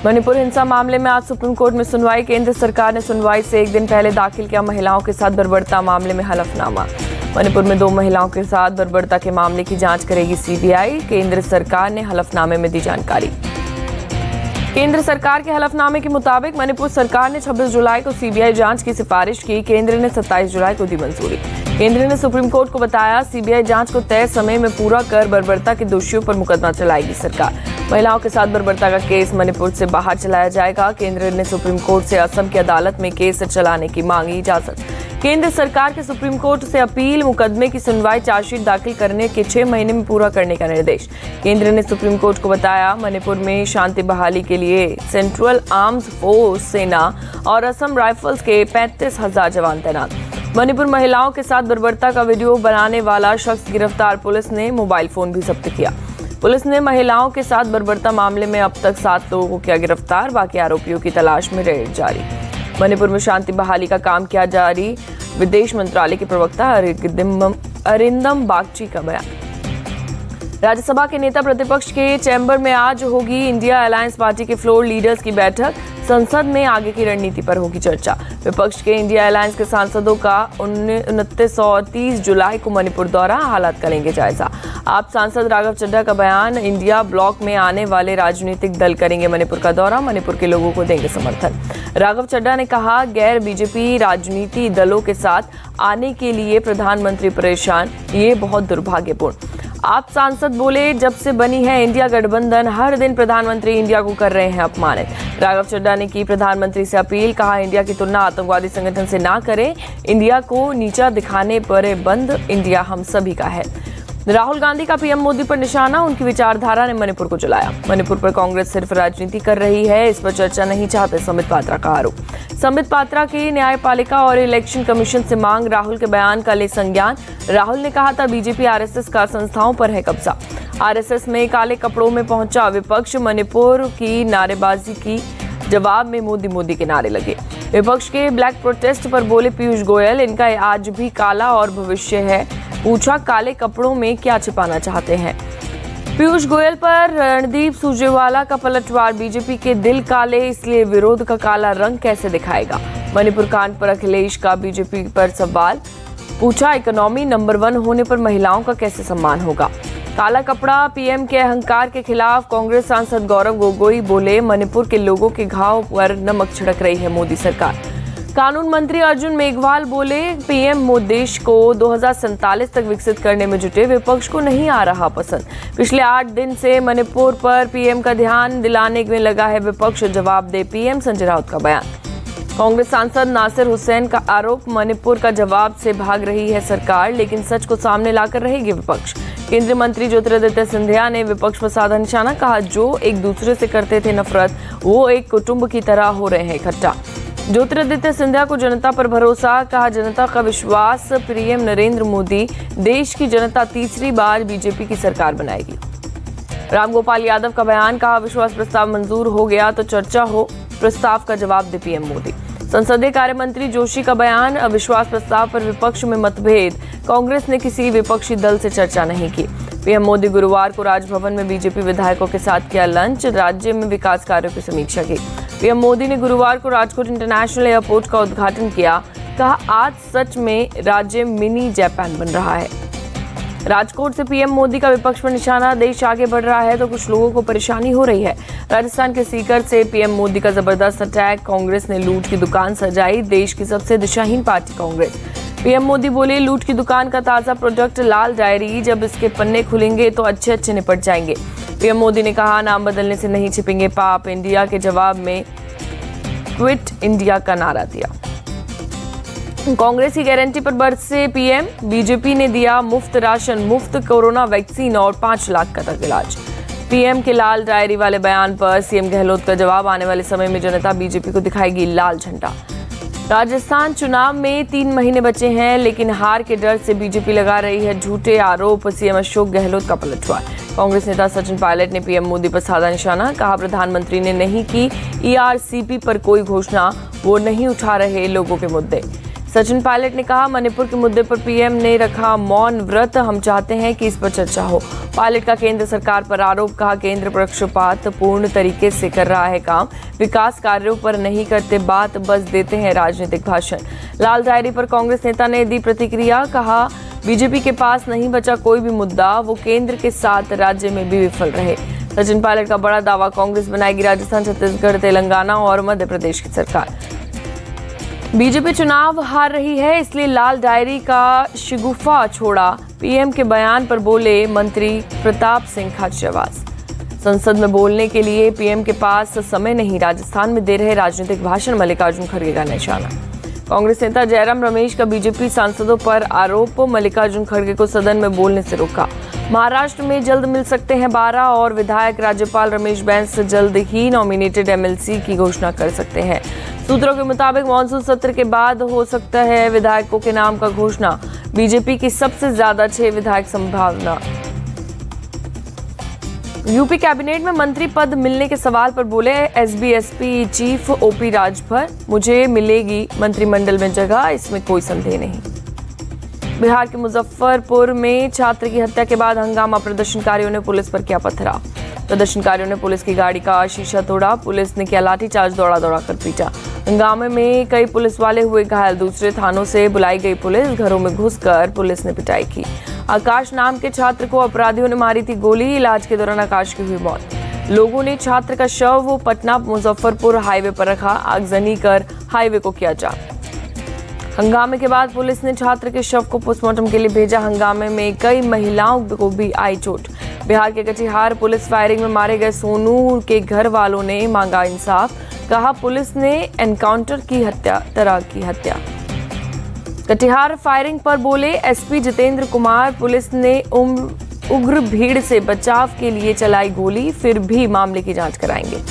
मणिपुर हिंसा मामले में आज सुप्रीम कोर्ट में सुनवाई। केंद्र सरकार ने सुनवाई से एक दिन पहले दाखिल किया महिलाओं के साथ बर्बरता मामले में हलफनामा। मणिपुर में 2 महिलाओं के साथ बर्बरता के मामले की जांच करेगी सीबीआई। केंद्र सरकार ने हलफनामे में दी जानकारी। केंद्र सरकार के हलफनामे के मुताबिक मणिपुर सरकार ने 26 जुलाई को सीबीआई जांच की सिफारिश की। केंद्र ने 27 जुलाई को दी मंजूरी। केंद्र ने सुप्रीम कोर्ट को बताया, सीबीआई जांच को तय समय में पूरा कर बर्बरता के दोषियों पर मुकदमा चलाएगी सरकार। महिलाओं के साथ बर्बरता का केस मणिपुर से बाहर चलाया जाएगा। केंद्र ने सुप्रीम कोर्ट से असम की अदालत में केस चलाने की मांगी इजाजत। केंद्र सरकार के सुप्रीम कोर्ट से अपील मुकदमे की सुनवाई चार्जशीट दाखिल करने के 6 महीने में पूरा करने का निर्देश। केंद्र ने सुप्रीम कोर्ट को बताया, मणिपुर में शांति बहाली के लिए सेंट्रल आर्म्स फोर्स सेना और असम राइफल्स के 35,000 जवान तैनात। मणिपुर महिलाओं के साथ बर्बरता का वीडियो बनाने वाला शख्स गिरफ्तार। पुलिस ने मोबाइल फोन भी जब्त किया। पुलिस ने महिलाओं के साथ बर्बरता मामले में अब तक 7 लोगों को किया गिरफ्तार। बाकी आरोपियों की तलाश में रेड जारी। मणिपुर में शांति बहाली का काम किया जारी। विदेश मंत्रालय के प्रवक्ता अरिंदम बागची का बयान। राज्यसभा के नेता प्रतिपक्ष के चैम्बर में आज होगी इंडिया अलायंस पार्टी के फ्लोर लीडर्स की बैठक। संसद में आगे की रणनीति पर होगी चर्चा। विपक्ष के इंडिया अलायंस के सांसदों का 29 और 30 जुलाई को मणिपुर दौरा, हालात का लेंगे जायजा। आप सांसद राघव चड्ढा का बयान, इंडिया ब्लॉक में आने वाले राजनीतिक दल करेंगे मणिपुर का दौरा, मणिपुर के लोगों को देंगे समर्थन। राघव चड्ढा ने कहा, गैर बीजेपी राजनीति दलों के साथ आने के लिए प्रधानमंत्री परेशान, ये बहुत दुर्भाग्यपूर्ण। आप सांसद बोले, जब से बनी है इंडिया गठबंधन, हर दिन प्रधानमंत्री इंडिया को कर रहे हैं अपमानित। राघव चड्ढा ने की प्रधानमंत्री से अपील, कहा इंडिया की तुलना आतंकवादी संगठन से ना करें, इंडिया को नीचा दिखाने पर बंद, इंडिया हम सभी का है। राहुल गांधी का पीएम मोदी पर निशाना, उनकी विचारधारा ने मणिपुर को जलाया। मणिपुर पर कांग्रेस सिर्फ राजनीति कर रही है, इस पर चर्चा नहीं चाहते संबित पात्रा का आरोप। संबित पात्रा की न्यायपालिका और इलेक्शन कमीशन से मांग, राहुल के बयान का ले संज्ञान। राहुल ने कहा था, बीजेपी आरएसएस का संस्थाओं पर है कब्जा। आरएसएस में काले कपड़ों में पहुंचा विपक्ष, मणिपुर की नारेबाजी की जवाब में मोदी मोदी के नारे लगे। विपक्ष के ब्लैक प्रोटेस्ट पर बोले पीयूष गोयल, इनका आज भी काला और भविष्य है। पूछा, काले कपड़ों में क्या छिपाना चाहते हैं। पीयूष गोयल पर रणदीप सुरजेवाला का पलटवार, बीजेपी के दिल काले, इसलिए विरोध का काला रंग कैसे दिखाएगा। मणिपुर कांड पर अखिलेश का बीजेपी पर सवाल। पूछा, इकोनॉमी नंबर 1 होने पर महिलाओं का कैसे सम्मान होगा। काला कपड़ा, पीएम के अहंकार के खिलाफ कांग्रेस सांसद गौरव गोगोई बोले, मणिपुर के लोगों के घाव पर नमक छिड़क रही है मोदी सरकार। कानून मंत्री अर्जुन मेघवाल बोले, पीएम देश को 2047 तक विकसित करने में जुटे, विपक्ष को नहीं आ रहा पसंद। पिछले 8 दिन से मणिपुर पर पीएम का ध्यान दिलाने में लगा है विपक्ष, जवाब दे पीएम, संजय राउत का बयान। कांग्रेस सांसद नासिर हुसैन का आरोप, मणिपुर का जवाब से भाग रही है सरकार, लेकिन सच को सामने लाकर रहेगी विपक्ष। केंद्रीय मंत्री ज्योतिरादित्य सिंधिया ने विपक्ष पर साधा निशाना, कहा जो एक दूसरे से करते थे नफरत, वो एक कुटुंब की तरह हो रहे हैं इकट्ठा। ज्योतिरादित्य सिंधिया को जनता पर भरोसा, कहा जनता का विश्वास, पीएम नरेंद्र मोदी, देश की जनता तीसरी बार बीजेपी की सरकार बनाएगी। रामगोपाल यादव का बयान, कहा विश्वास प्रस्ताव मंजूर हो गया तो चर्चा हो, प्रस्ताव का जवाब दे पीएम मोदी। संसदीय कार्य मंत्री जोशी का बयान, अविश्वास प्रस्ताव पर विपक्ष में मतभेद, कांग्रेस ने किसी विपक्षी दल से चर्चा नहीं की। पीएम मोदी गुरुवार को राजभवन में बीजेपी विधायकों के साथ किया लंच, राज्य में विकास कार्यों की समीक्षा की। पीएम मोदी ने गुरुवार को राजकोट इंटरनेशनल एयरपोर्ट का उद्घाटन किया, कहा आज सच में राज्य मिनी जापान बन रहा है। राजकोट से पीएम मोदी का विपक्ष पर निशाना, देश आगे बढ़ रहा है तो कुछ लोगों को परेशानी हो रही है। राजस्थान के सीकर से पीएम मोदी का जबरदस्त अटैक, कांग्रेस ने लूट की दुकान सजाई, देश की सबसे दिशाहीन पार्टी कांग्रेस। पीएम मोदी बोले, लूट की दुकान का ताजा प्रोडक्ट लाल डायरी, जब इसके पन्ने खुलेंगे तो अच्छे अच्छे निपट जाएंगे। पीएम मोदी ने कहा, नाम बदलने से नहीं छिपेंगे पाप, इंडिया के जवाब में क्विट इंडिया का नारा दिया। कांग्रेस की गारंटी पर बरसे पीएम, बीजेपी ने दिया मुफ्त राशन, मुफ्त कोरोना वैक्सीन और 5 लाख का तक इलाज। पीएम के लाल डायरी वाले बयान पर सीएम गहलोत का जवाब, आने वाले समय में जनता बीजेपी को दिखाएगी लाल झंडा। राजस्थान चुनाव में 3 महीने बचे हैं, लेकिन हार के डर से बीजेपी लगा रही है झूठे आरोप, सीएम अशोक गहलोत का पलटवार। कांग्रेस नेता सचिन पायलट ने पीएम मोदी पर साधा निशाना, कहा प्रधानमंत्री ने नहीं की ईआरसीपी पर कोई घोषणा, वो नहीं उठा रहे लोगों के मुद्दे। सचिन पायलट ने कहा, मणिपुर के मुद्दे पर पीएम ने रखा मौन व्रत, हम चाहते हैं कि इस पर चर्चा हो। पायलट का केंद्र सरकार पर आरोप, कहा केंद्र पक्षपात पूर्ण तरीके से कर रहा है काम, विकास कार्यों पर नहीं करते बात, बस देते हैं राजनीतिक भाषण। लाल डायरी पर कांग्रेस नेता ने दी प्रतिक्रिया, कहा बीजेपी के पास नहीं बचा कोई भी मुद्दा, वो केंद्र के साथ राज्य में भी विफल रहे। सचिन पायलट का बड़ा दावा, कांग्रेस बनाएगी राजस्थान, छत्तीसगढ़, तेलंगाना और मध्य प्रदेश की सरकार। बीजेपी चुनाव हार रही है, इसलिए लाल डायरी का शिगुफा छोड़ा, पीएम के बयान पर बोले मंत्री प्रताप सिंह खाचरियावास। संसद में बोलने के लिए पीएम के पास समय नहीं, राजस्थान में दे रहे राजनीतिक भाषण, मल्लिकार्जुन खड़गे का निशाना। कांग्रेस नेता जयराम रमेश का बीजेपी सांसदों पर आरोप, मल्लिकार्जुन खड़गे को सदन में बोलने से रोका। महाराष्ट्र में जल्द मिल सकते हैं 12 और विधायक, राज्यपाल रमेश बैस जल्द ही नॉमिनेटेड एमएलसी की घोषणा कर सकते हैं। सूत्रों के मुताबिक मानसून सत्र के बाद हो सकता है विधायकों के नाम का घोषणा, बीजेपी की सबसे ज्यादा 6 विधायक संभावना। यूपी कैबिनेट में मंत्री पद मिलने के सवाल पर बोले एसबीएसपी चीफ ओपी राजभर, मुझे मिलेगी मंत्रिमंडल में जगह, इसमें कोई संदेह नहीं। बिहार के मुजफ्फरपुर में छात्र की हत्या के बाद हंगामा, प्रदर्शनकारियों ने पुलिस पर किया पथराव। प्रदर्शनकारियों ने पुलिस की गाड़ी का शीशा तोड़ा, पुलिस ने किया लाठीचार्ज, दौड़ा दौड़ा कर पीटा। हंगामे में कई पुलिस वाले हुए घायल, दूसरे थानों से बुलाई गई पुलिस, घरों में घुसकर पुलिस ने पिटाई की। आकाश नाम के छात्र को अपराधियों ने मारी थी गोली, इलाज के दौरान आकाश की हुई मौत। लोगों ने छात्र का शव पटना मुजफ्फरपुर हाईवे पर रखा, आगजनी कर हाईवे को किया जाम। हंगामे के बाद पुलिस ने छात्र के शव को पोस्टमार्टम के लिए भेजा। हंगामे में कई महिलाओं को भी आई चोट। बिहार के कटिहार पुलिस फायरिंग में मारे गए सोनू के घर वालों ने मांगा इंसाफ, कहा पुलिस ने एनकाउंटर की तरह की हत्या। कटिहार फायरिंग पर बोले एसपी जितेंद्र कुमार, पुलिस ने उग्र भीड़ से बचाव के लिए चलाई गोली, फिर भी मामले की जांच कराएंगे।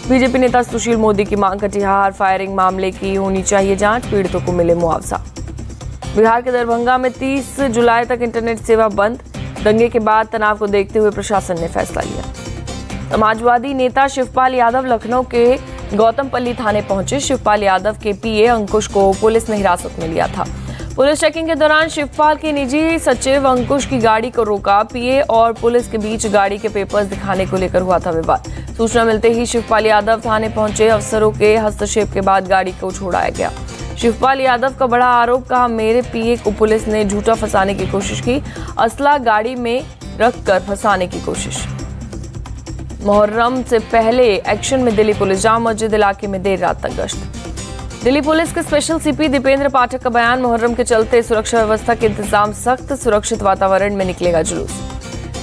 बीजेपी नेता सुशील मोदी की मांग, कटिहार फायरिंग मामले की होनी चाहिए जांच, पीड़ितों को मिले मुआवजा। बिहार के दरभंगा में 30 जुलाई तक इंटरनेट सेवा बंद, दंगे के बाद तनाव को देखते हुए प्रशासन ने फैसला लिया। समाजवादी नेता शिवपाल यादव लखनऊ के गौतमपल्ली थाने पहुंचे। शिवपाल यादव के पीए अंकुश को पुलिस ने हिरासत में लिया था। पुलिस चेकिंग के दौरान शिवपाल के निजी सचिव अंकुश की गाड़ी को रोका। पीए और पुलिस के बीच गाड़ी के पेपर्स दिखाने को लेकर हुआ था विवाद। सूचना मिलते ही शिवपाल यादव थाने पहुंचे। अफसरों के हस्तक्षेप के बाद गाड़ी को छोड़ाया गया। शिवपाल यादव का बड़ा आरोप, कहा मेरे पीए को पुलिस ने झूठा फंसाने की कोशिश की, असला गाड़ी में रखकर फंसाने की कोशिश। मुहर्रम से पहले एक्शन में दिल्ली पुलिस, जामा मस्जिद इलाके में देर रात तक गश्त। दिल्ली पुलिस के स्पेशल सीपी दीपेंद्र पाठक का बयान, मुहर्रम के चलते सुरक्षा व्यवस्था के इंतजाम सख्त, सुरक्षित वातावरण में निकलेगा जुलूस।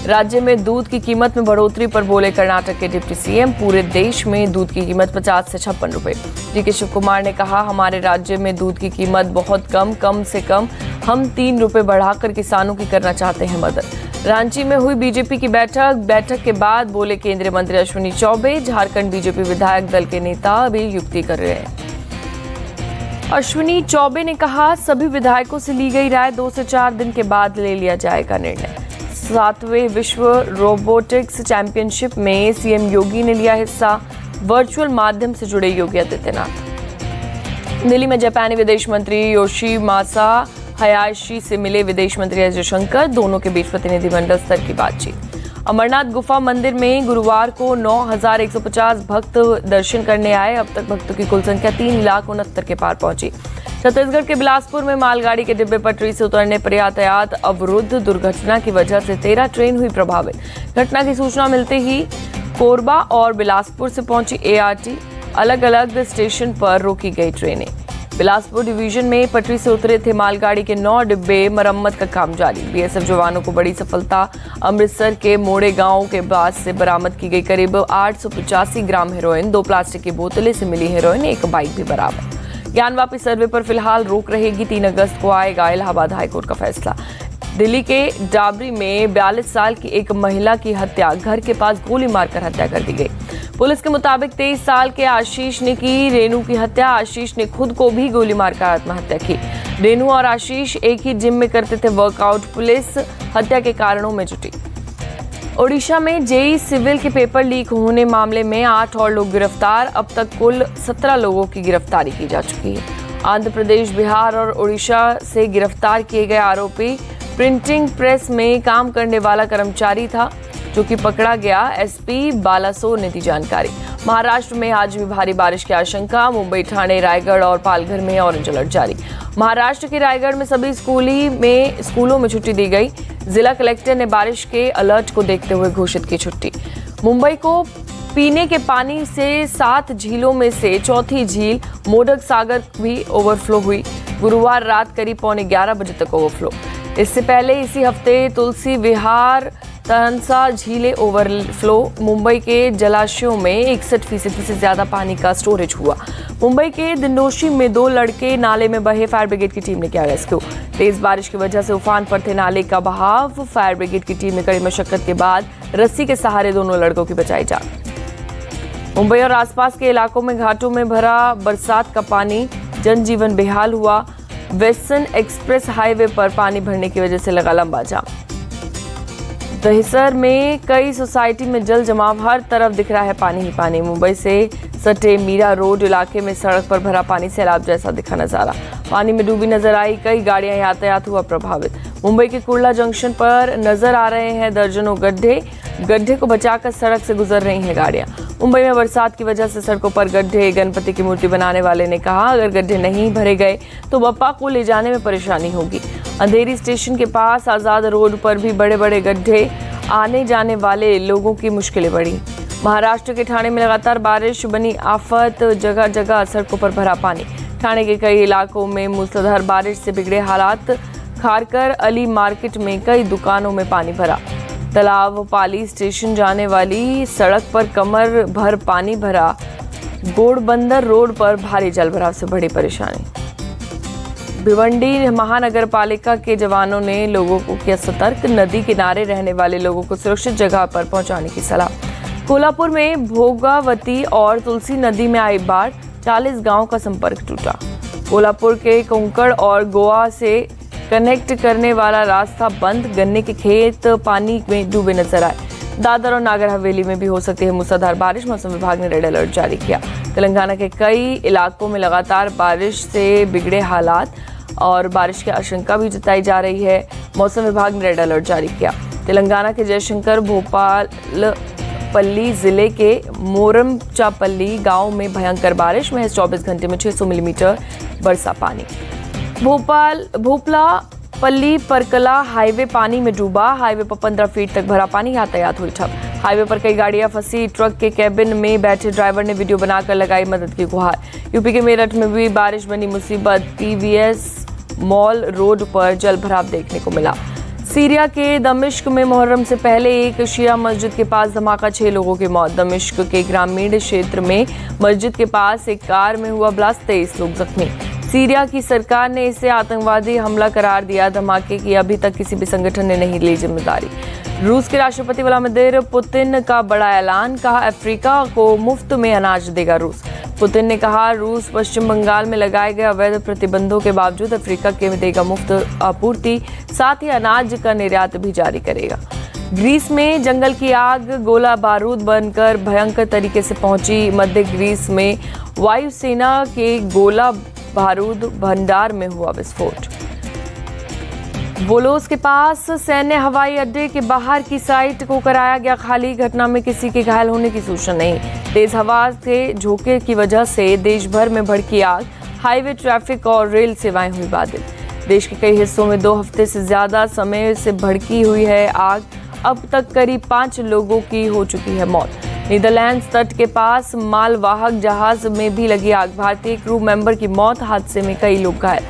राज्य में दूध की कीमत में बढ़ोतरी पर बोले कर्नाटक के डिप्टी सीएम, पूरे देश में दूध की कीमत 50 से 56 रुपए। डीके शिव कुमार ने कहा हमारे राज्य में दूध की कीमत बहुत कम से कम हम 3 रुपए बढ़ाकर किसानों की करना चाहते हैं मदद। रांची में हुई बीजेपी की बैठक के बाद बोले केंद्रीय मंत्री अश्विनी चौबे, झारखंड बीजेपी विधायक दल के नेता अभी युक्ति कर रहे हैं। अश्विनी चौबे ने कहा सभी विधायकों से ली गई राय 2 से 4 दिन के बाद ले लिया जाएगा निर्णय। 7वें विश्व रोबोटिक्स चैंपियनशिप में सीएम योगी ने लिया हिस्सा, वर्चुअल माध्यम से जुड़े योगी आदित्यनाथ। दिल्ली में जापानी विदेश मंत्री योशिमासा हयाशी से मिले विदेश मंत्री एस जयशंकर, दोनों के बीच प्रतिनिधिमंडल स्तर की बातचीत। अमरनाथ गुफा मंदिर में गुरुवार को 9,150 भक्त दर्शन करने आए। अब तक भक्तों की कुल संख्या 3,69,000 के पार पहुंची। छत्तीसगढ़ के बिलासपुर में मालगाड़ी के डिब्बे पटरी से उतरने पर यातायात अवरुद्ध, दुर्घटना की वजह से 13 ट्रेन हुई प्रभावित। घटना की सूचना मिलते ही कोरबा और बिलासपुर से पहुंची एआरटी, अलग अलग स्टेशन पर रोकी गई ट्रेनें। बिलासपुर डिवीजन में पटरी से उतरे थे मालगाड़ी के 9 डिब्बे, मरम्मत का काम जारी। बीएसएफ जवानों को बड़ी सफलता, अमृतसर के मोड़े गांव के पास से बरामद की गई करीब 885 ग्राम हेरोइन, 2 प्लास्टिक की बोतलें से मिली हेरोइन, 1 बाइक भी बरामद। ज्ञानवापी सर्वे पर फिलहाल रोक रहेगी, 3 अगस्त को आएगा इलाहाबाद हाईकोर्ट का फैसला। दिल्ली के डाबरी में 42 साल की एक महिला की हत्या, घर के पास गोली मारकर हत्या कर दी गई। पुलिस के मुताबिक 23 साल के आशीष ने की रेनू की हत्या। आशीष ने खुद को भी गोली मारकर आत्महत्या की। रेनू और आशीष एक ही जिम में करते थे वर्कआउट। पुलिस हत्या के कारणों में जुटी। ओडिशा में जेईई सिविल के पेपर लीक होने मामले में 8 और लोग गिरफ्तार। अब तक कुल 17 लोगों की गिरफ्तारी की जा चुकी है। आंध्र प्रदेश, बिहार और उड़ीसा से गिरफ्तार किए गए आरोपी प्रिंटिंग प्रेस में काम करने वाला कर्मचारी था, जो कि पकड़ा गया। एसपी बालासोर ने दी जानकारी। महाराष्ट्र में आज भी भारी बारिश की आशंका। मुंबई, ठाणे, रायगढ़ और पालघर में ऑरेंज अलर्ट जारी। महाराष्ट्र के रायगढ़ में सभी स्कूलों में छुट्टी दी गई। जिला कलेक्टर ने बारिश के अलर्ट को देखते हुए घोषित की छुट्टी। मुंबई को पीने के पानी से 7 झीलों में से चौथी झील मोदक सागर भी ओवरफ्लो हुई। गुरुवार रात करीब 11:15 बजे तक ओवरफ्लो। इससे पहले इसी हफ्ते तुलसी विहार, तहनसा झीलें ओवरफ्लो। मुंबई के जलाशयों में 61% से ज्यादा पानी का स्टोरेज हुआ। मुंबई के दिंडोशी में 2 लड़के नाले में बहे, फायर ब्रिगेड की टीम ने किया रेस्क्यू। तेज बारिश की वजह से उफान पर थे नाले का बहाव। फायर ब्रिगेड की टीम ने कड़ी मशक्कत के बाद रस्सी के सहारे दोनों लड़कों की बचाई जान। मुंबई और आसपास के इलाकों में घाटों में भरा बरसात का पानी, जनजीवन बेहाल हुआ। वेस्टर्न एक्सप्रेस हाईवे पर पानी भरने की वजह से लगा लंबा जाम। दहिसर में कई सोसाइटी में जल जमाव, हर तरफ दिख रहा है पानी ही पानी। मुंबई से सटे मीरा रोड इलाके में सड़क पर भरा पानी सैलाब जैसा दिखा नजारा। पानी में डूबी नजर आई कई गाड़ियां, यातायात हुआ प्रभावित। मुंबई के कुर्ला जंक्शन पर नजर आ रहे हैं दर्जनों गड्ढे को बचाकर सड़क से गुजर रही हैं गाड़ियां। मुंबई में बरसात की वजह से सड़कों पर गड्ढे। गणपति की मूर्ति बनाने वाले ने कहा, अगर गड्ढे नहीं भरे गए तो बप्पा को ले जाने में परेशानी होगी। अंधेरी स्टेशन के पास आजाद रोड पर भी बड़े बड़े गड्ढे, आने जाने वाले लोगों की मुश्किलें बढ़ी। महाराष्ट्र के ठाणे में लगातार बारिश बनी आफत, जगह जगह सड़कों पर भरा पानी। ठाणे के कई इलाकों में मूसलाधार बारिश से बिगड़े हालात। खारकर अली मार्केट में कई दुकानों में पानी भरा। तालाब पाली स्टेशन जाने वाली सड़क पर कमर भर पानी भरा। गोड़बंदर रोड पर भारी जलभराव से बड़ी परेशानी। भिवंडी महानगर पालिका के जवानों ने लोगों को किया सतर्क। नदी किनारे रहने वाले लोगों को सुरक्षित जगह पर पहुंचाने की सलाह। कोल्हापुर में भोगावती और तुलसी नदी में आई बाढ़, 40 गांव का संपर्क टूटा। कोल्हापुर के कोंकण और गोवा से कनेक्ट करने वाला रास्ता बंद। गन्ने के खेत पानी में डूबे नजर आए। दादर और नागर हवेली में भी हो सकती है मूसलाधार बारिश। मौसम विभाग ने रेड अलर्ट जारी किया। तेलंगाना के कई इलाकों में लगातार बारिश से बिगड़े हालात और बारिश की आशंका भी जताई जा रही है। मौसम विभाग ने रेड अलर्ट जारी किया। तेलंगाना के जयशंकर भोपालपल्ली जिले के मोरमचापल्ली गांव में भयंकर बारिश। महज 24 घंटे में 600 मिलीमीटर बरसा पानी। भोपाल पल्ली परकला हाईवे पानी में डूबा। हाईवे पर 15 फीट तक भरा पानी, यातायात हुई ठप। हाईवे पर कई गाड़ियां फंसी। ट्रक के कैबिन में बैठे ड्राइवर ने वीडियो बनाकर लगाई मदद की गुहार। यूपी के मेरठ में भी बारिश बनी मुसीबत। पीवीएस मॉल रोड पर जल भराव देखने को मिला। सीरिया के दमिश्क में मुहर्रम से पहले एक शिया मस्जिद के पास धमाका, 6 लोगों की मौत। दमिश्क के ग्रामीण क्षेत्र में मस्जिद के पास एक कार में हुआ ब्लास्ट, 23 लोग जख्मी। सीरिया की सरकार ने इसे आतंकवादी हमला करार दिया। धमाके की अभी तक किसी भी संगठन ने नहीं ली जिम्मेदारी। रूस के राष्ट्रपति व्लादिमीर पुतिन का बड़ा ऐलान, कहा अफ्रीका को मुफ्त में अनाज देगा रूस। पुतिन ने कहा, रूस पश्चिम बंगाल में लगाए गए अवैध प्रतिबंधों के बावजूद अफ्रीका के देगा मुफ्त आपूर्ति, साथ ही अनाज का निर्यात भी जारी करेगा। ग्रीस में जंगल की आग गोला बारूद बनकर भयंकर तरीके से पहुंची। मध्य ग्रीस में वायुसेना के गोला बारूद भंडार में हुआ विस्फोट। वोलोस के पास सैन्य हवाई अड्डे के बाहर की साइट को कराया गया खाली। घटना में किसी के घायल होने की सूचना नहीं। तेज हवा के झोंके की वजह से देश भर में भड़की आग। हाईवे, ट्रैफिक और रेल सेवाएं हुई बाधित। देश के कई हिस्सों में 2 हफ्ते से ज्यादा समय से भड़की हुई है आग। अब तक करीब 5 लोगों की हो चुकी है मौत। नीदरलैंड्स तट के पास मालवाहक जहाज में भी लगी आग। भारतीय क्रू मेंबर की मौत, हादसे में कई लोग घायल।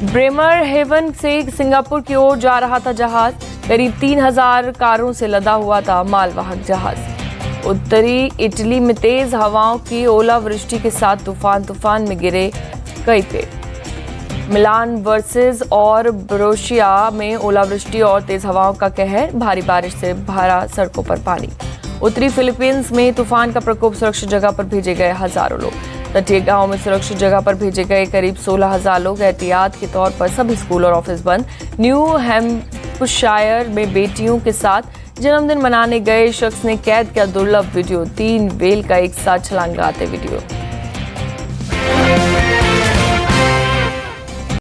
ब्रेमर हेवन से सिंगापुर की ओर जा रहा था जहाज। करीब 3000 कारों से लदा हुआ था मालवाहक जहाज। उत्तरी इटली में तेज हवाओं की ओलावृष्टि के साथ तूफान में गिरे कई पेड़। मिलान वर्सेस और ब्रोशिया में ओलावृष्टि और तेज हवाओं का कहर, भारी बारिश से भरा सड़कों पर पानी। उत्तरी फिलीपींस में तूफान का प्रकोप, सुरक्षित जगह पर भेजे गए हजारों लोग। तटीय गांव में सुरक्षित जगह पर भेजे गए करीब 16,000 लोग। एहतियात के तौर पर सभी स्कूल और ऑफिस बंद। न्यू हैम्पशायर में बेटियों के साथ जन्मदिन मनाने गए शख्स ने कैद किया दुर्लभ वीडियो। 3 व्हेल का एक साथ छलांग लगाते वीडियो।